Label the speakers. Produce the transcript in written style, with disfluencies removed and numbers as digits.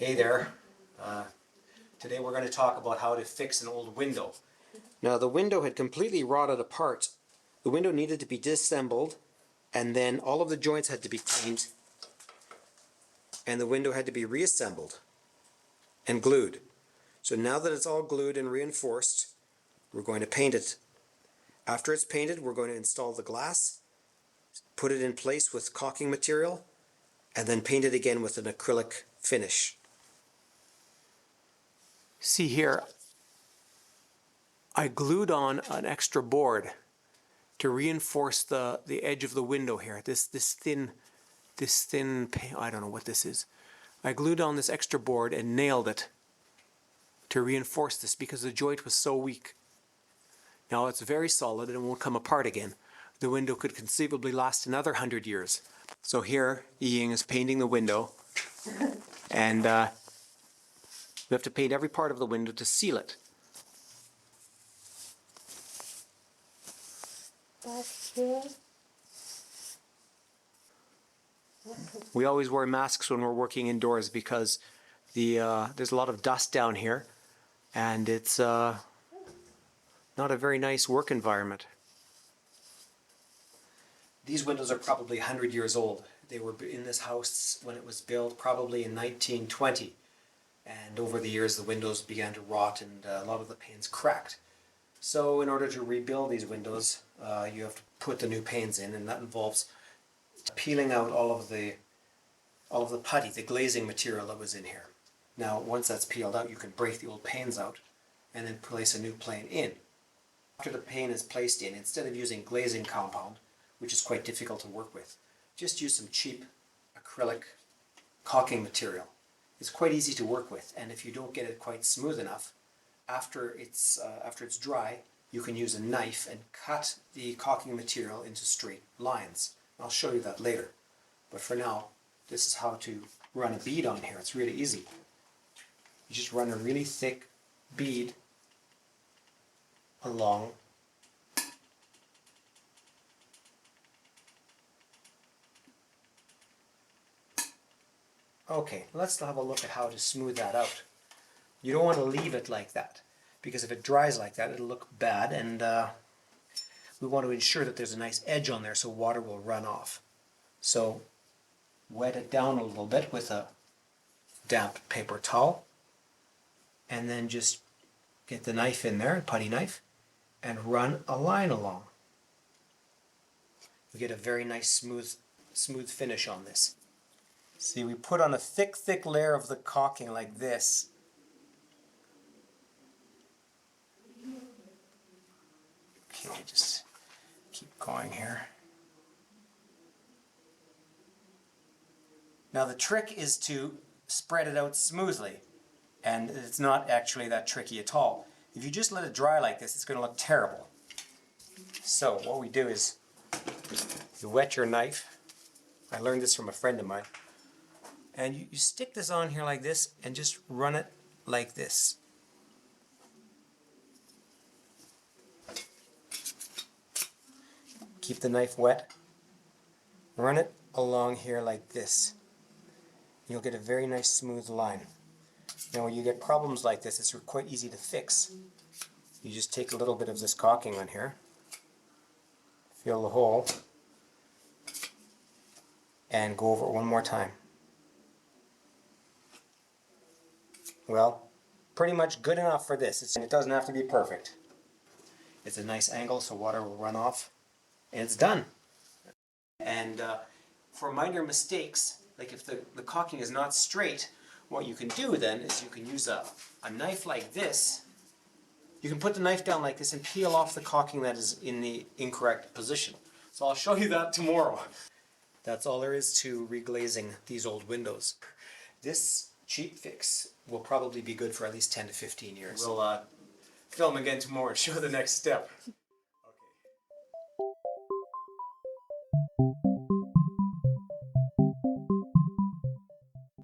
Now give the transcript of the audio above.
Speaker 1: Hey there. Today we're going to talk about how to fix an old window. Now the window had completely rotted apart. The window needed to be disassembled, and then all of the joints had to be cleaned, and the window had to be reassembled and glued. So now that it's all glued and reinforced, we're going to paint it. After it's painted, we're going to install the glass, put it in place with caulking material, and then paint it again with an acrylic finish. See here, I glued on an extra board to reinforce the edge of the window here. This thin, I don't know what this is. I glued on this extra board and nailed it to reinforce this because the joint was so weak. Now it's very solid and won't come apart again. The window could conceivably last another 100 years. So here, Ying is painting the window, and we have to paint every part of the window to seal it. We always wear masks when we're working indoors because there's a lot of dust down here, and it's not a very nice work environment. These windows are probably 100 years old. They were in this house when it was built, probably in 1920. And over the years the windows began to rot and a lot of the panes cracked. So in order to rebuild these windows, you have to put the new panes in, and that involves peeling out all of the putty, the glazing material that was in here. Now once that's peeled out, you can break the old panes out and then place a new pane in. After the pane is placed in, instead of using glazing compound, which is quite difficult to work with, just use some cheap acrylic caulking material. It's quite easy to work with, and if you don't get it quite smooth enough, after it's dry, you can use a knife and cut the caulking material into straight lines. I'll show you that later. But for now, this is how to run a bead on here. It's really easy. You just run a really thick bead along . Okay, let's have a look at how to smooth that out. You don't want to leave it like that, because if it dries like that, it'll look bad, and we want to ensure that there's a nice edge on there so water will run off. So wet it down a little bit with a damp paper towel, and then just get the knife in there, a putty knife, and run a line along. You get a very nice smooth finish on this. See, we put on a thick layer of the caulking like this. Okay, just keep going here. Now the trick is to spread it out smoothly, and it's not actually that tricky at all. If you just let it dry like this, it's going to look terrible. So what we do is you wet your knife. I learned this from a friend of mine. And you stick this on here like this and just run it like this. Keep the knife wet. Run it along here like this. You'll get a very nice smooth line. Now when you get problems like this, it's quite easy to fix. You just take a little bit of this caulking on here, fill the hole, and go over it one more time. Well, pretty much good enough for this. It doesn't have to be perfect. It's a nice angle so water will run off, and it's done. And for minor mistakes, like if the caulking is not straight, what you can do then is you can use a knife like this. You can put the knife down like this and peel off the caulking that is in the incorrect position. So I'll show you that tomorrow. That's all there is to reglazing these old windows. This cheap fix will probably be good for at least 10 to 15 years. We'll film again tomorrow and show the next step.